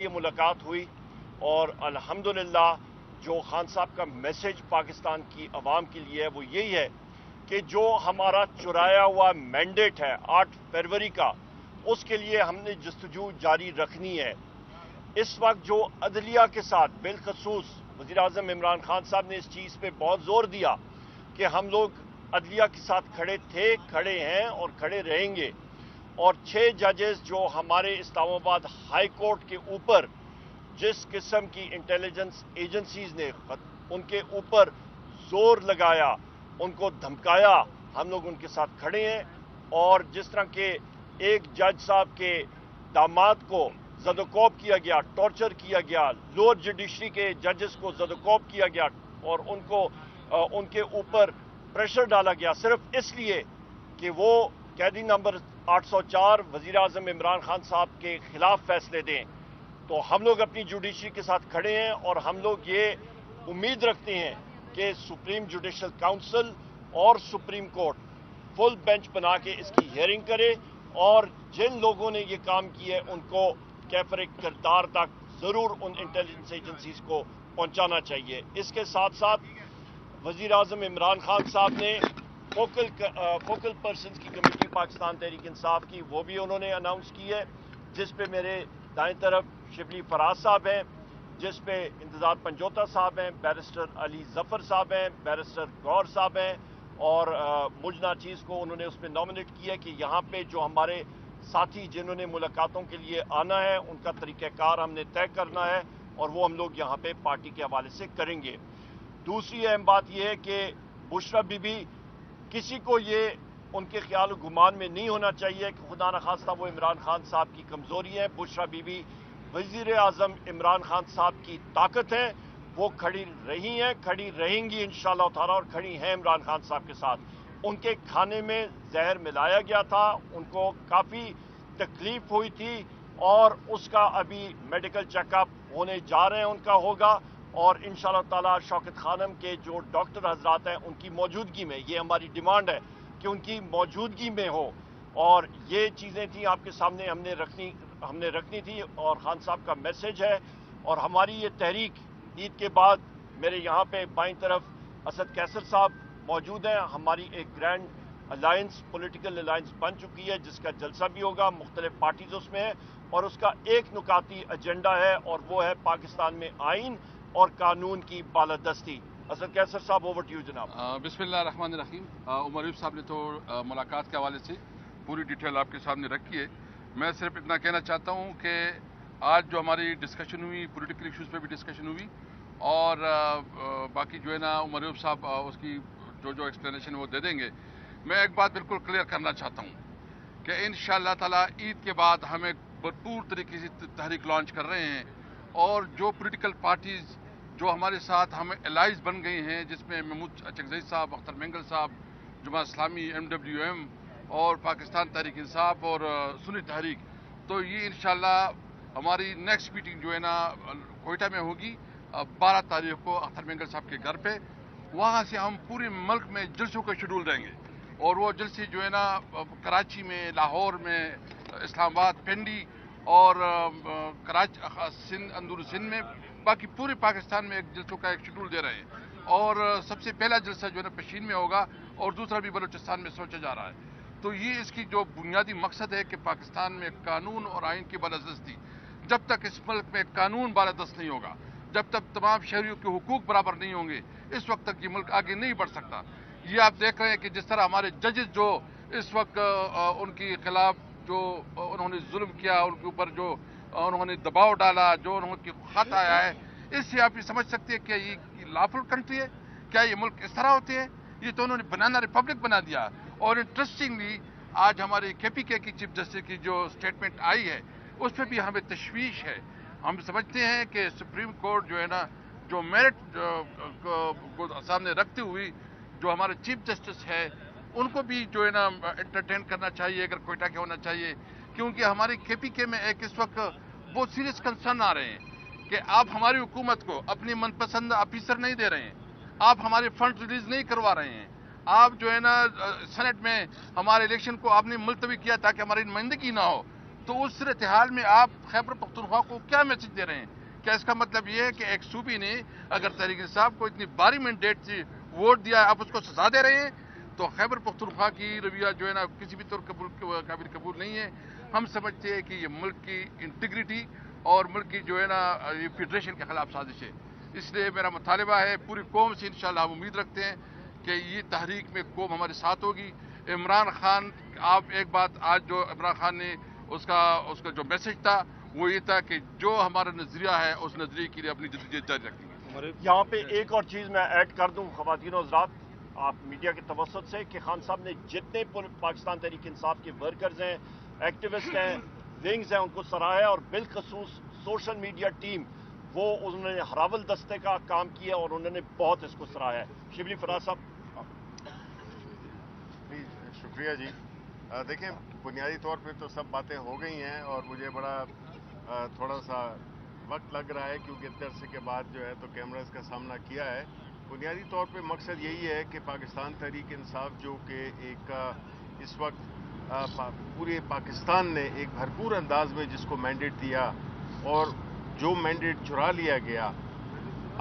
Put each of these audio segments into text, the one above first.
ये मुलाकात हुई और अल्हम्दुलिल्लाह जो खान साहब का मैसेज पाकिस्तान की आवाम के लिए है वो यही है कि जो हमारा चुराया हुआ मैंडेट है 8 फरवरी का, उसके लिए हमने जस्तजू जारी रखनी है। इस वक्त जो अदलिया के साथ बिलखसूस वज़ीर-ए-आज़म इमरान खान साहब ने इस चीज़ पे बहुत जोर दिया कि हम लोग अदलिया के साथ खड़े थे, खड़े हैं और खड़े रहेंगे। और 6 जजेस जो हमारे इस्लामाबाद हाई कोर्ट के ऊपर जिस किस्म की इंटेलिजेंस एजेंसीज ने उनके ऊपर जोर लगाया, उनको धमकाया, हम लोग उनके साथ खड़े हैं। और जिस तरह के एक जज साहब के दामाद को ज़दोकोब किया गया, टॉर्चर किया गया, लोअर जुडिशरी के जजेस को ज़दोकोब किया गया और उनके ऊपर प्रेशर डाला गया सिर्फ इसलिए कि वो कैदी नंबर 804 वज़ीर-ए-आज़म इमरान खान साहब के खिलाफ फैसले दें, तो हम लोग अपनी जुडिशरी के साथ खड़े हैं और हम लोग ये उम्मीद रखते हैं कि सुप्रीम जुडिशल काउंसिल और सुप्रीम कोर्ट फुल बेंच बना के इसकी हियरिंग करे और जिन लोगों ने ये काम किया है उनको कैफर किरदार तक ज़रूर उन इंटेलिजेंस एजेंसीज को पहुंचाना चाहिए। इसके साथ साथ वज़ीर-ए-आज़म इमरान खान साहब ने फोकल पर्सनस की कमेटी पाकिस्तान तहरीक इंसाफ की वो भी उन्होंने अनाउंस की है, जिस पे मेरे दाएं तरफ शिबली फराज साहब हैं, जिस पे इंतज़ार पंजोता साहब हैं, बैरिस्टर अली जफ़र साहब हैं, बैरिस्टर गौर साहब हैं और मुजना चीज़ को उन्होंने उसमें नॉमिनेट किया कि यहाँ पे जो हमारे साथी जिन्होंने मुलाकातों के लिए आना है उनका तरीक़ाकार हमने तय करना है और वो हम लोग यहाँ पे पार्टी के हवाले से करेंगे। दूसरी अहम बात यह है कि बुशरा बीबी, किसी को ये उनके ख्याल गुमान में नहीं होना चाहिए कि खुदा न खास्ता वो इमरान खान साहब की कमज़ोरी है। बुशरा बीबी वज़ीर-ए-आज़म इमरान खान साहब की ताकत है, वो खड़ी रही हैं, खड़ी रहेंगी इंशाअल्लाह ताला और खड़ी हैं इमरान खान साहब के साथ। उनके खाने में जहर मिलाया गया था, उनको काफ़ी तकलीफ हुई थी और उसका अभी मेडिकल चेकअप होने जा रहे हैं, उनका होगा और इंशाअल्लाह ताला शौकत खानम के जो डॉक्टर हजरात हैं उनकी मौजूदगी में, ये हमारी डिमांड है कि उनकी मौजूदगी में हो। और ये चीज़ें थी आपके सामने हमने रखनी थी और खान साहब का मैसेज है। और हमारी ये तहरीक ईद के बाद मेरे यहाँ पे बाईं तरफ असद कैसर साहब मौजूद हैं। हमारी एक ग्रैंड अलायंस, पॉलिटिकल अलायंस बन चुकी है जिसका जलसा भी होगा, मुख्तलिफ पार्टीज उसमें है और उसका एक नुकाती एजेंडा है और वो है पाकिस्तान में आइन और कानून की बालादस्ती। असद कैसर साहब, ओवर टू यू जनाब। बिस्मिल्लाहिर्रहमानिर्रहीम। उमर साहब ने तो मुलाकात के हवाले से पूरी डिटेल आपके सामने रखी है। मैं सिर्फ इतना कहना चाहता हूँ कि आज जो हमारी डिस्कशन हुई, पॉलिटिकल इश्यूज़ पे भी डिस्कशन हुई और बाकी जो है ना उमर साहब उसकी जो एक्सप्लेनेशन वो दे देंगे। मैं एक बात बिल्कुल क्लियर करना चाहता हूँ कि इंशाअल्लाह ताला ईद के बाद हम एक भरपूर तरीके से तहरीक लॉन्च कर रहे हैं और जो पॉलिटिकल पार्टीज़ जो हमारे साथ हमें एलाइज बन गई हैं, जिसमें महमूद चकजई साहब, अख्तर मेंगल साहब, जमात इस्लामी, MWM और पाकिस्तान तहरीक इंसाफ और सुन्नी तहरीक, तो ये इंशाअल्लाह हमारी नेक्स्ट मीटिंग जो है ना कोयटा में होगी 12 तारीख को अख्तर मेंगल साहब के घर पे। वहाँ से हम पूरे मुल्क में जलसों का शेड्यूल देंगे और वो जलसे जो है ना कराची में, लाहौर में, इस्लामाबाद, पिंडी और कराची, सिंध, अंदर सिंध में, बाकी पूरे पाकिस्तान में एक जलसों का एक शेड्यूल दे रहे हैं। और सबसे पहला जलसा जो है ना पशीन में होगा और दूसरा भी बलूचिस्तान में सोचा जा रहा है। तो ये इसकी जो बुनियादी मकसद है कि पाकिस्तान में कानून और आइन की बालादस्ती, जब तक इस मुल्क में कानून बालादस्त नहीं होगा, जब तक तमाम शहरियों के हुकूक बराबर नहीं होंगे, इस वक्त तक ये मुल्क आगे नहीं बढ़ सकता। ये आप देख रहे हैं कि जिस तरह हमारे जजेस जो इस वक्त उनके खिलाफ जो उन्होंने जुल्म किया, उनके ऊपर जो उन्होंने दबाव डाला, जो उनके खत आया है, इससे आप ये समझ सकते हैं कि ये लॉफुल कंट्री है, क्या ये मुल्क इस तरह होते हैं? ये तो उन्होंने बनाना रिपब्लिक बना दिया। और इंटरेस्टिंगली आज हमारे KPK की चीफ जस्टिस की जो स्टेटमेंट आई है उस पर भी हमें तशवीश है। हम समझते हैं कि सुप्रीम कोर्ट जो है ना, जो मेरिट को सामने रखते हुए जो हमारे चीफ जस्टिस है उनको भी जो है ना एंटरटेन करना चाहिए, अगर कोयटा के होना चाहिए, क्योंकि हमारे KPK में एक इस वक्त बहुत सीरियस कंसर्न आ रहे हैं कि आप हमारी हुकूमत को अपनी मनपसंद ऑफिसर नहीं दे रहे हैं, आप हमारे फंड रिलीज नहीं करवा रहे हैं, आप जो है ना सेनेट में हमारे इलेक्शन को आपने मुलतवी किया ताकि हमारी नुमाइंदगी ना हो। تو اس صورتحال میں آپ خیبر پختونخوا کو کیا میسج دے رہے ہیں؟ کیا اس کا مطلب یہ ہے کہ ایک صوبی نے اگر تحریک انصاف کو اتنی باری مینڈیٹ سے ووٹ دیا ہے آپ اس کو سزا دے رہے ہیں؟ تو خیبر پختونخوا کی رویہ جو ہے نا کسی بھی طور قابل قبول نہیں ہے. ہم سمجھتے ہیں کہ یہ ملک کی انٹیگریٹی اور ملک کی جو ہے نا یہ فیڈریشن کے خلاف سازش ہے. اس لیے میرا مطالبہ ہے پوری قوم سے انشاءاللہ ہم امید رکھتے ہیں کہ یہ تحریک میں قوم ہمارے ساتھ ہوگی. عمران خان آپ ایک بات آج جو عمران خان نے اس کا جو میسج تھا وہ یہ تھا کہ جو ہمارا نظریہ ہے اس نظریے کے لیے اپنی جدوجہد جاری رکھیں گے. یہاں پہ ایک اور چیز میں ایڈ کر دوں خواتین و حضرات آپ میڈیا کے توسط سے کہ خان صاحب نے جتنے پاکستان تحریک انصاف کے ورکرز ہیں ایکٹیوسٹ ہیں ونگز ہیں ان کو سراہا اور بالخصوص سوشل میڈیا ٹیم وہ انہوں نے ہراول دستے کا کام کیا اور انہوں نے بہت اس کو سراہا ہے. شبلی فراز صاحب. شکریہ جی. دیکھیں بنیادی طور پہ تو سب باتیں ہو گئی ہیں اور مجھے بڑا تھوڑا سا وقت لگ رہا ہے کیونکہ اتنے عرصے کے بعد جو ہے تو کیمراز کا سامنا کیا ہے. بنیادی طور پہ مقصد یہی ہے کہ پاکستان تحریک انصاف جو کہ ایک اس وقت پورے پاکستان نے ایک بھرپور انداز میں جس کو مینڈیٹ دیا اور جو مینڈیٹ چرا لیا گیا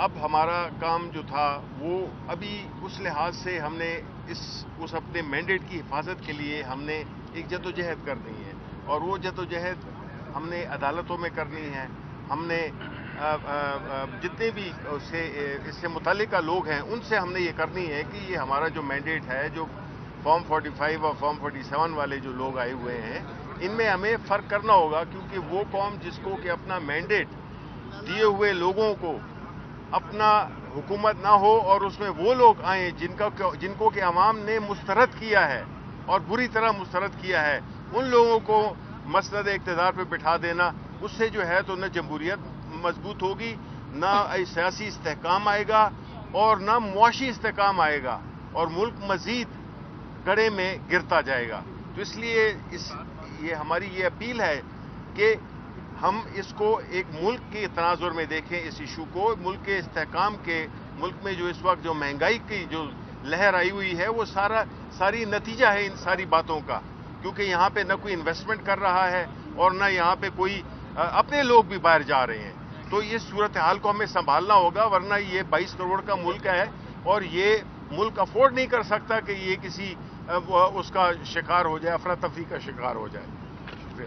اب ہمارا کام جو تھا وہ ابھی اس لحاظ سے ہم نے اس اپنے مینڈیٹ کی حفاظت کے لیے ہم نے ایک جدوجہد کرنی ہے اور وہ جدوجہد ہم نے عدالتوں میں کرنی ہے. ہم نے جتنے بھی اس سے متعلقہ لوگ ہیں ان سے ہم نے یہ کرنی ہے کہ یہ ہمارا جو مینڈیٹ ہے جو فارم 45 اور فارم 47 والے جو لوگ آئے ہوئے ہیں ان میں ہمیں فرق کرنا ہوگا کیونکہ وہ قوم جس کو کہ اپنا مینڈیٹ دیے ہوئے لوگوں کو اپنا حکومت نہ ہو اور اس میں وہ لوگ آئیں جن کو کہ عوام نے مسترد کیا ہے اور بری طرح مسترد کیا ہے ان لوگوں کو مسند اقتدار پہ بٹھا دینا اس سے جو ہے تو نہ جمہوریت مضبوط ہوگی نہ سیاسی استحکام آئے گا اور نہ معاشی استحکام آئے گا اور ملک مزید گڑھے میں گرتا جائے گا. تو اس لیے یہ ہماری یہ اپیل ہے کہ ہم اس کو ایک ملک کے تناظر میں دیکھیں اس ایشو کو ملک کے استحکام کے. ملک میں جو اس وقت جو مہنگائی کی جو لہر آئی ہوئی ہے وہ ساری نتیجہ ہے ان ساری باتوں کا کیونکہ یہاں پہ نہ کوئی انویسٹمنٹ کر رہا ہے اور نہ یہاں پہ کوئی اپنے لوگ بھی باہر جا رہے ہیں. تو یہ صورتحال کو ہمیں سنبھالنا ہوگا ورنہ یہ 22 کروڑ کا ملک ہے اور یہ ملک افورڈ نہیں کر سکتا کہ یہ کسی اس کا شکار ہو جائے افراتفری کا شکار ہو جائے.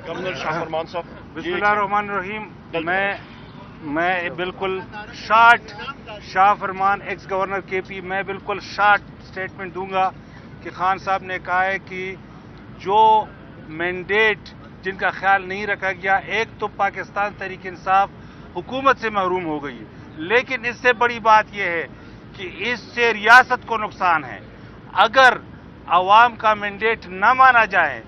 گورنر شاہ فرمان صاحب. بسم اللہ الرحمن الرحیم. میں بالکل شارٹ شاہ فرمان ایکس گورنر کے پی میں بالکل شارٹ سٹیٹمنٹ دوں گا کہ خان صاحب نے کہا ہے کہ جو مینڈیٹ جن کا خیال نہیں رکھا گیا ایک تو پاکستان تحریک انصاف حکومت سے محروم ہو گئی لیکن اس سے بڑی بات یہ ہے کہ اس سے ریاست کو نقصان ہے. اگر عوام کا مینڈیٹ نہ مانا جائے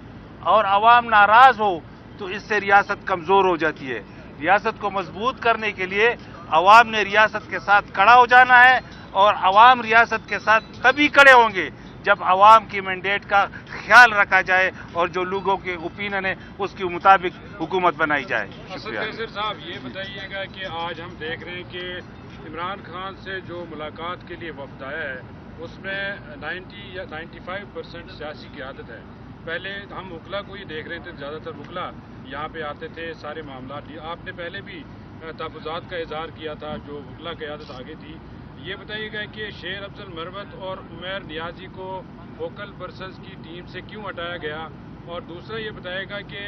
اور عوام ناراض ہو تو اس سے ریاست کمزور ہو جاتی ہے. ریاست کو مضبوط کرنے کے لیے عوام نے ریاست کے ساتھ کھڑا ہو جانا ہے اور عوام ریاست کے ساتھ تبھی کھڑے ہوں گے جب عوام کی مینڈیٹ کا خیال رکھا جائے اور جو لوگوں کے اوپینین ہے اس کے مطابق حکومت بنائی جائے. شکریہ. اسد صاحب یہ بتائیے گا کہ آج ہم دیکھ رہے ہیں کہ عمران خان سے جو ملاقات کے لیے وفد آیا ہے اس میں 90 یا 95% سیاسی قیادت ہے. پہلے ہم وکلا کو ہی دیکھ رہے تھے زیادہ تر وکلا یہاں پہ آتے تھے سارے معاملات. آپ نے پہلے بھی تحفظات کا اظہار کیا تھا جو وکلا قیادت آگے تھی. یہ بتائیے گا کہ شیر افضل مروت اور عمیر نیازی کو فوکل پرسنز کی ٹیم سے کیوں ہٹایا گیا اور دوسرا یہ بتائے گا کہ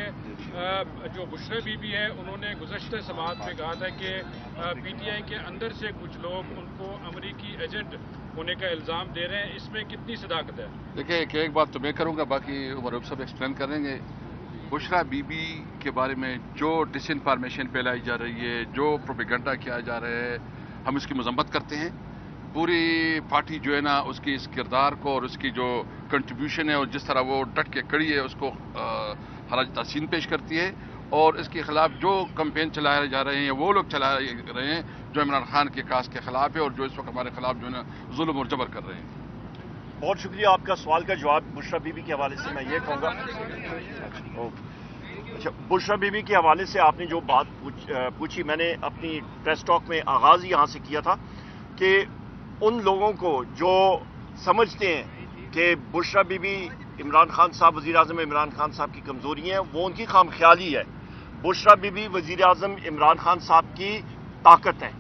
جو بشرا بی بی ہے انہوں نے گزشتہ سماعت میں کہا تھا کہ پی ٹی آئی کے اندر سے کچھ لوگ ان کو امریکی ایجنٹ ہونے کا الزام دے رہے ہیں اس میں کتنی صداقت ہے؟ دیکھیں کہ ایک بات تو میں کروں گا باقی عمر صاحب ایکسپلین کریں گے. بشرا بی بی کے بارے میں جو ڈس انفارمیشن پھیلائی جا رہی ہے جو پروپیگنڈا کیا جا رہا ہے ہم اس کی مذمت کرتے ہیں. پوری پارٹی جو ہے نا اس کی اس کردار کو اور اس کی جو کنٹریبیوشن ہے اور جس طرح وہ ڈٹ کے کڑی ہے اس کو خراج تحسین پیش کرتی ہے اور اس کے خلاف جو کمپین چلائے جا رہے ہیں وہ لوگ چلا رہے ہیں جو عمران خان کے کاس کے خلاف ہے اور جو اس وقت ہمارے خلاف جو ہے نا ظلم اور جبر کر رہے ہیں. بہت شکریہ. آپ کا سوال کا جواب بشرا بی بی کے حوالے سے میں یہ کہوں گا. اچھا بشرا بی بی کے حوالے سے آپ نے جو بات پوچھی میں نے اپنی پریس ٹاک میں آغاز یہاں سے کیا تھا کہ ان لوگوں کو جو سمجھتے ہیں کہ بشرا بی بی इमरान खान साहब, वज़ीर आज़म इमरान खान साहब की कमज़ोरी हैं, वो उनकी खामख्याली है। बुशरा बीबी वज़ीर आज़म इमरान खान साहब की ताकत है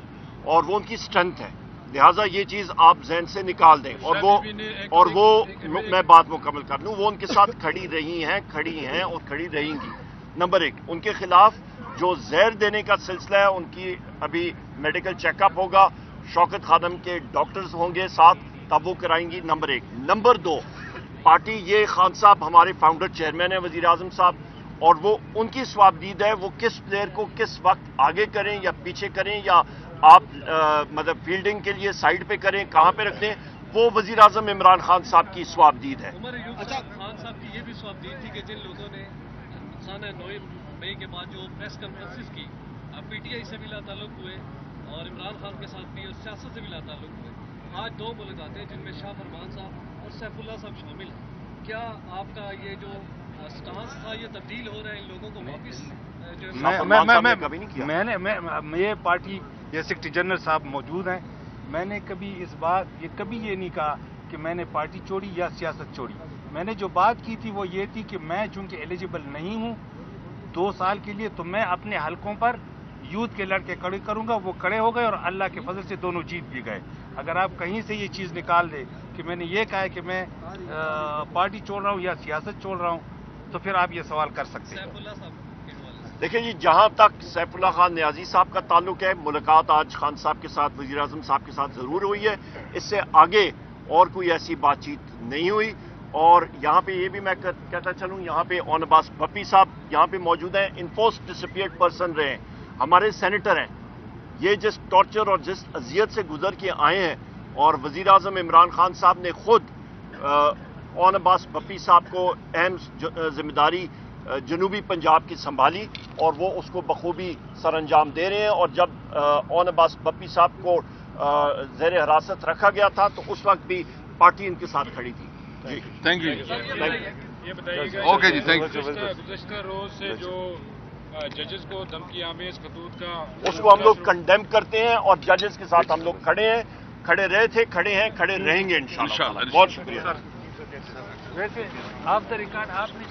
और वो उनकी स्ट्रेंथ है, लिहाजा ये चीज़ आप जहन से निकाल दें। और वो मैं बात मुकम्मल कर दूं, वो उनके साथ खड़ी हैं और खड़ी रहेंगी। नंबर 1, उनके खिलाफ जो जहर देने का सिलसिला है, उनकी अभी मेडिकल चेकअप होगा, शौकत खानम के डॉक्टर्स होंगे साथ, तब वो कराएंगी। नंबर 1। नंबर 2, पार्टी, ये खान साहब हमारे फाउंडर चेयरमैन है वज़ीर आज़म साहब, और वो उनकी स्वाबदीद है, वो किस प्लेयर को किस वक्त आगे करें या पीछे करें, या आप मतलब फील्डिंग के लिए साइड पे करें, कहाँ पे रखते हैं, वो वज़ीर आज़म इमरान खान साहब की स्वाबदीद है। अच्छा, खान साहब की ये भी स्वाबदीद थी कि जिन लोगों ने 9 मई के बाद जो प्रेस कॉन्फ्रेंसिस की, पीटीआई से भी लाताल्लुक हुए और इमरान खान के साथ भी और सियासत से भी लाताल्लुक हुए, आज 2 मुलाकातें जिनमें शाह फरमान साहब और सैफुल्लाह साहब शामिल हैं, क्या आपका ये जो स्टांस था ये तब्दील हो रहा है इन लोगों को वापिस? ये पार्टी ये सेक्रेटरी जनरल साहब मौजूद हैं, मैंने कभी ये नहीं कहा कि मैंने पार्टी छोड़ी या सियासत छोड़ी। मैंने जो बात की थी वो ये थी कि मैं चूंकि एलिजिबल नहीं हूं 2 साल के लिए, तो मैं अपने हलकों पर यूथ के लड़के खड़े करूंगा। वो खड़े हो गए और अल्लाह के फजल से दोनों जीत भी गए। अगर आप कहीं से ये चीज़ निकाल दें कि मैंने ये कहा है कि मैं पार्टी छोड़ रहा हूं या सियासत छोड़ रहा हूं, तो फिर आप ये सवाल कर सकते हैं। देखिए जी, जहां तक सैफुल्लाह खान नियाजी साहब का ताल्लुक है, मुलाकात आज खान साहब के साथ, वज़ीर आज़म साहब के साथ ज़रूर हुई है, इससे आगे और कोई ऐसी बातचीत नहीं हुई। और यहाँ पे ये भी मैं कहता चलूँ, यहाँ पे ऑन अब्बास भप्पी साहब यहाँ पे मौजूद हैं, इन्फोर्स्ड डिसअपीयर्ड पर्सन रहे हैं, हमारे सेनेटर हैं। ये जिस टॉर्चर और जिस अजियत से गुजर के आए हैं, और वज़ीर आज़म इमरान खान साहब ने खुद ऑन अब्बास भप्पी साहब को अहम जिम्मेदारी जनूबी पंजाब की संभाली और वो उसको बखूबी सर अंजाम दे रहे हैं। और जब ऑन अब्बास भप्पी साहब को ज़ेर हिरासत रखा गया था तो उस वक्त भी पार्टी इनके साथ खड़ी थी। जी, थैंक यू। ये बताइएगा, ओके जी, थैंक यू। गुज़श्ता रोज से जो जजेस को धमकी आमेज खतूत का, उसको हम लोग कंडेम करते हैं और जजेस के साथ हम लोग खड़े हैं, खड़े रहे थे, खड़े हैं, खड़े रहेंगे इंशाल्लाह। बहुत शुक्रिया। वैसे आप द रिकॉर्ड आपने